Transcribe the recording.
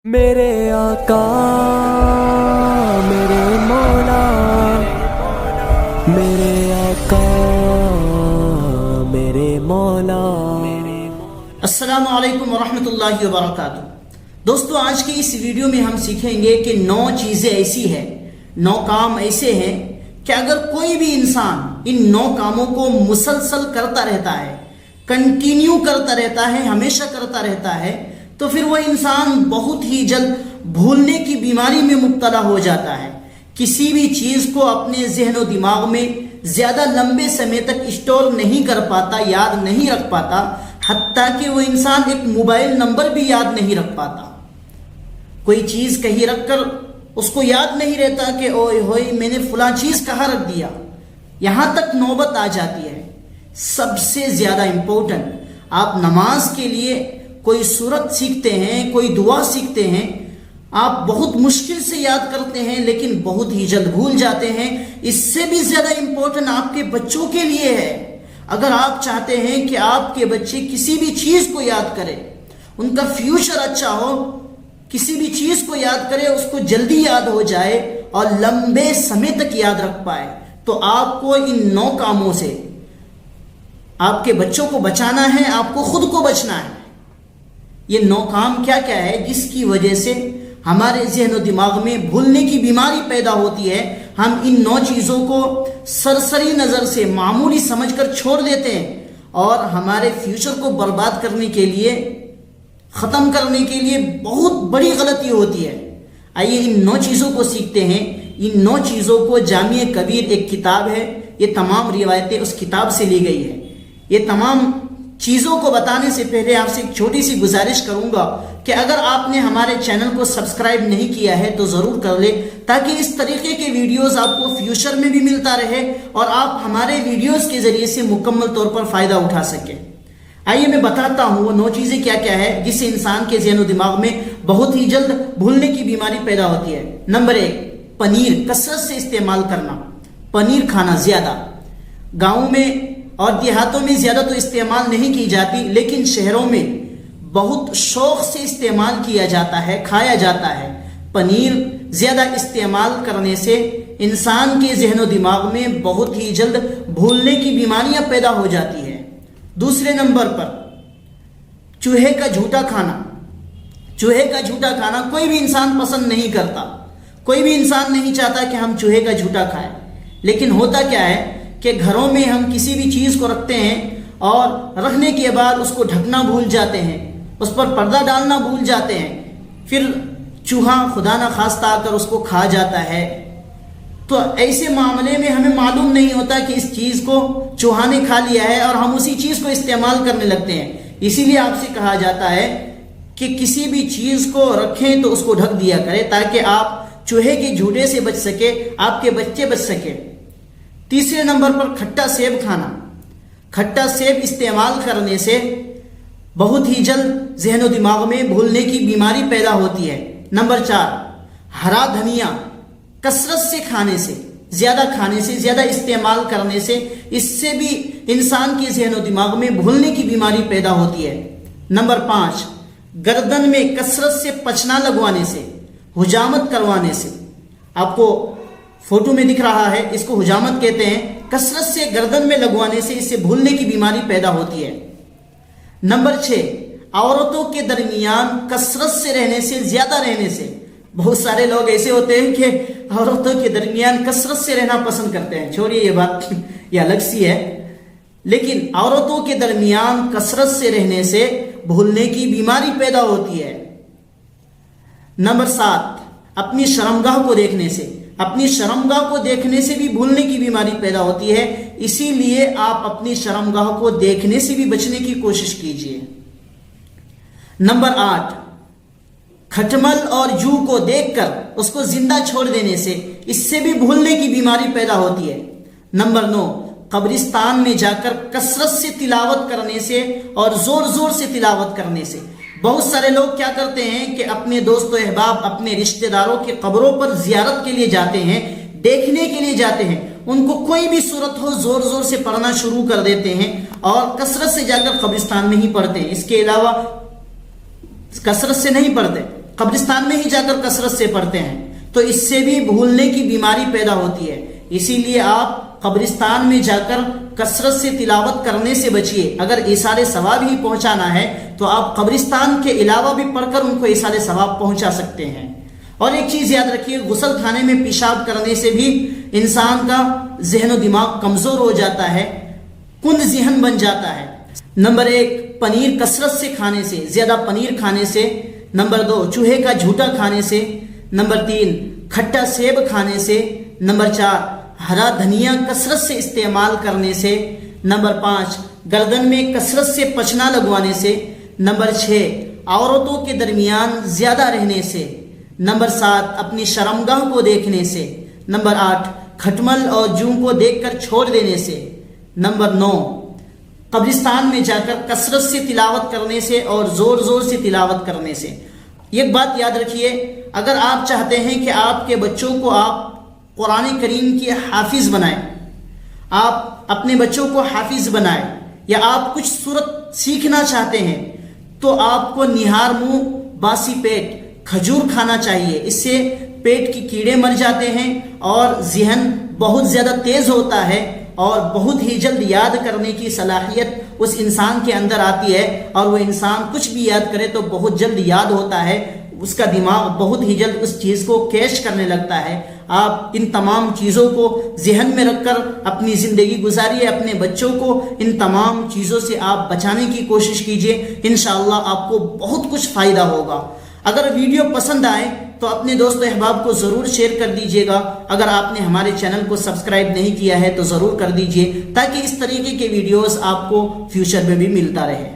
میرے آقا میرے مولا میرے آقا میرے مولا۔ السلام علیکم ورحمۃ اللہ وبرکاتہ۔ دوستو، آج کی اس ویڈیو میں ہم سیکھیں گے کہ 9 چیزیں ایسی ہیں، 9 کام ایسے ہیں کہ اگر کوئی بھی انسان ان 9 کاموں کو مسلسل کرتا رہتا ہے، کنٹینیو کرتا رہتا ہے، ہمیشہ کرتا رہتا ہے، تو پھر وہ انسان بہت ہی جلد بھولنے کی بیماری میں مبتلا ہو جاتا ہے۔ کسی بھی چیز کو اپنے ذہن و دماغ میں زیادہ لمبے سمے تک اسٹور نہیں کر پاتا، یاد نہیں رکھ پاتا، حتیٰ کہ وہ انسان ایک موبائل نمبر بھی یاد نہیں رکھ پاتا۔ کوئی چیز کہیں رکھ کر اس کو یاد نہیں رہتا کہ اوئے ہوئے میں نے فلاں چیز کہاں رکھ دیا، یہاں تک نوبت آ جاتی ہے۔ سب سے زیادہ امپورٹنٹ، آپ نماز کے لیے کوئی سورت سیکھتے ہیں، کوئی دعا سیکھتے ہیں، آپ بہت مشکل سے یاد کرتے ہیں لیکن بہت ہی جلد بھول جاتے ہیں۔ اس سے بھی زیادہ امپورٹنٹ آپ کے بچوں کے لیے ہے۔ اگر آپ چاہتے ہیں کہ آپ کے بچے کسی بھی چیز کو یاد کرے، ان کا فیوچر اچھا ہو، کسی بھی چیز کو یاد کرے، اس کو جلدی یاد ہو جائے اور لمبے سمے تک یاد رکھ پائے، تو آپ کو ان 9 کاموں سے آپ کے بچوں کو بچانا ہے، آپ کو خود کو بچنا ہے۔ یہ 9 کام کیا کیا ہے جس کی وجہ سے ہمارے ذہن و دماغ میں بھولنے کی بیماری پیدا ہوتی ہے؟ ہم ان 9 چیزوں کو سرسری نظر سے معمولی سمجھ کر چھوڑ دیتے ہیں اور ہمارے فیوچر کو برباد کرنے کے لیے، ختم کرنے کے لیے بہت بڑی غلطی ہوتی ہے۔ آئیے ان 9 چیزوں کو سیکھتے ہیں۔ ان 9 چیزوں کو جامع کبیر ایک کتاب ہے، یہ تمام روایتیں اس کتاب سے لی گئی ہے۔ یہ تمام چیزوں کو بتانے سے پہلے آپ سے ایک چھوٹی سی گزارش کروں گا کہ اگر آپ نے ہمارے چینل کو سبسکرائب نہیں کیا ہے تو ضرور کر لیں، تاکہ اس طریقے کے ویڈیوز آپ کو فیوچر میں بھی ملتا رہے اور آپ ہمارے ویڈیوز کے ذریعے سے مکمل طور پر فائدہ اٹھا سکیں۔ آئیے میں بتاتا ہوں وہ 9 چیزیں کیا کیا ہے جس سے انسان کے ذہن و دماغ میں بہت ہی جلد بھولنے کی بیماری پیدا ہوتی ہے۔ نمبر 1، پنیر کثرت سے استعمال کرنا، پنیر کھانا زیادہ۔ گاؤں میں اور دیہاتوں میں زیادہ تو استعمال نہیں کی جاتی، لیکن شہروں میں بہت شوق سے استعمال کیا جاتا ہے، کھایا جاتا ہے۔ پنیر زیادہ استعمال کرنے سے انسان کے ذہن و دماغ میں بہت ہی جلد بھولنے کی بیماریاں پیدا ہو جاتی ہیں۔ دوسرے نمبر پر چوہے کا جھوٹا کھانا۔ چوہے کا جھوٹا کھانا کوئی بھی انسان پسند نہیں کرتا، کوئی بھی انسان نہیں چاہتا کہ ہم چوہے کا جھوٹا کھائیں، لیکن ہوتا کیا ہے کہ گھروں میں ہم کسی بھی چیز کو رکھتے ہیں اور رکھنے کے بعد اس کو ڈھکنا بھول جاتے ہیں، اس پر پردہ ڈالنا بھول جاتے ہیں، پھر چوہا خدا نہ خواستہ آ کر اس کو کھا جاتا ہے۔ تو ایسے معاملے میں ہمیں معلوم نہیں ہوتا کہ اس چیز کو چوہا نے کھا لیا ہے اور ہم اسی چیز کو استعمال کرنے لگتے ہیں۔ اسی لیے آپ سے کہا جاتا ہے کہ کسی بھی چیز کو رکھیں تو اس کو ڈھک دیا کریں، تاکہ آپ چوہے کے جھوٹے سے بچ سکے، آپ کے بچے بچ سکے۔ تیسرے نمبر پر کھٹا سیب کھانا۔ کھٹا سیب استعمال کرنے سے بہت ہی جلد ذہن و دماغ میں بھولنے کی بیماری پیدا ہوتی ہے۔ نمبر 4، ہرا دھنیا کثرت سے کھانے سے، زیادہ استعمال کرنے سے، اس سے بھی انسان کے ذہن و دماغ میں بھولنے کی بیماری پیدا ہوتی ہے۔ نمبر 5، گردن میں کثرت سے پچنا لگوانے سے، حجامت کروانے سے۔ آپ کو فوٹو میں دکھ رہا ہے، اس کو حجامت کہتے ہیں۔ کثرت سے گردن میں لگوانے سے اس سے بھولنے کی بیماری پیدا ہوتی ہے۔ نمبر 6، عورتوں کے درمیان کثرت سے رہنے سے، زیادہ رہنے سے۔ بہت سارے لوگ ایسے ہوتے ہیں کہ عورتوں کے درمیان کثرت سے رہنا پسند کرتے ہیں، چھوڑیے یہ بات، یہ الگ سی ہے، لیکن عورتوں کے درمیان کثرت سے رہنے سے بھولنے کی بیماری پیدا ہوتی ہے۔ نمبر 7، اپنی شرمگاہ کو دیکھنے سے، اپنی شرمگاہ کو دیکھنے سے بھی بھولنے کی بیماری پیدا ہوتی ہے۔ اسی لیے آپ اپنی شرمگاہ کو دیکھنے سے بھی بچنے کی کوشش کیجیے۔ نمبر 8، کھٹمل اور جو کو دیکھ کر اس کو زندہ چھوڑ دینے سے، اس سے بھی بھولنے کی بیماری پیدا ہوتی ہے۔ نمبر 9، قبرستان میں جا کر کثرت سے تلاوت کرنے سے اور زور زور سے تلاوت کرنے سے۔ بہت سارے لوگ کیا کرتے ہیں کہ اپنے دوست و احباب، اپنے رشتہ داروں کی قبروں پر زیارت کے لیے جاتے ہیں، دیکھنے کے لیے جاتے ہیں، ان کو کوئی بھی صورت ہو زور زور سے پڑھنا شروع کر دیتے ہیں اور کثرت سے جا کر قبرستان میں ہی پڑھتے ہیں، اس کے علاوہ کثرت سے نہیں پڑھتے۔ قبرستان میں ہی جا کر کثرت سے پڑھتے ہیں تو اس سے بھی بھولنے کی بیماری پیدا ہوتی ہے. اسی لیے آپ قبرستان میں جا کر کثرت سے تلاوت کرنے سے بچیے. اگر ایصال ثواب ہی پہنچانا ہے تو آپ قبرستان کے علاوہ بھی پڑھ کر ان کو ایصال ثواب پہنچا سکتے ہیں. اور ایک چیز یاد رکھیے، غسل خانے میں پیشاب کرنے سے بھی انسان کا ذہن و دماغ کمزور ہو جاتا ہے، کند ذہن بن جاتا ہے. نمبر 1 پنیر کثرت سے کھانے سے، زیادہ پنیر کھانے سے. نمبر 2 چوہے کا جھوٹا کھانے سے. نمبر 3 کھٹا سیب کھانے سے. نمبر 4 ہرا دھنیا کثرت سے استعمال کرنے سے. نمبر 5 گردن میں کثرت سے پچنا لگوانے سے. نمبر 6 عورتوں کے درمیان زیادہ رہنے سے. نمبر 7 اپنی شرمگاہ کو دیکھنے سے. نمبر 8 کھٹمل اور جوں کو دیکھ کر چھوڑ دینے سے. نمبر 9 قبرستان میں جا کر کثرت سے تلاوت کرنے سے اور زور زور سے تلاوت کرنے سے. ایک بات یاد رکھیے، اگر آپ چاہتے ہیں کہ آپ کے بچوں کو آپ قرآن کریم کے حافظ بنائیں، آپ اپنے بچوں کو حافظ بنائیں، یا آپ کچھ سورت سیکھنا چاہتے ہیں، تو آپ کو نہار منہ باسی پیٹ کھجور کھانا چاہیے. اس سے پیٹ کی کیڑے مر جاتے ہیں اور ذہن بہت زیادہ تیز ہوتا ہے اور بہت ہی جلد یاد کرنے کی صلاحیت اس انسان کے اندر آتی ہے، اور وہ انسان کچھ بھی یاد کرے تو بہت جلد یاد ہوتا ہے، اس کا دماغ بہت ہی جلد اس چیز کو کیچ کرنے لگتا ہے. آپ ان تمام چیزوں کو ذہن میں رکھ کر اپنی زندگی گزاریے، اپنے بچوں کو ان تمام چیزوں سے آپ بچانے کی کوشش کیجیے. انشاءاللہ آپ کو بہت کچھ فائدہ ہوگا. اگر ویڈیو پسند آئے تو اپنے دوست و احباب کو ضرور شیئر کر دیجیے گا. اگر آپ نے ہمارے چینل کو سبسکرائب نہیں کیا ہے تو ضرور کر دیجیے، تاکہ اس طریقے کے ویڈیوز آپ کو فیوچر میں بھی ملتا رہے.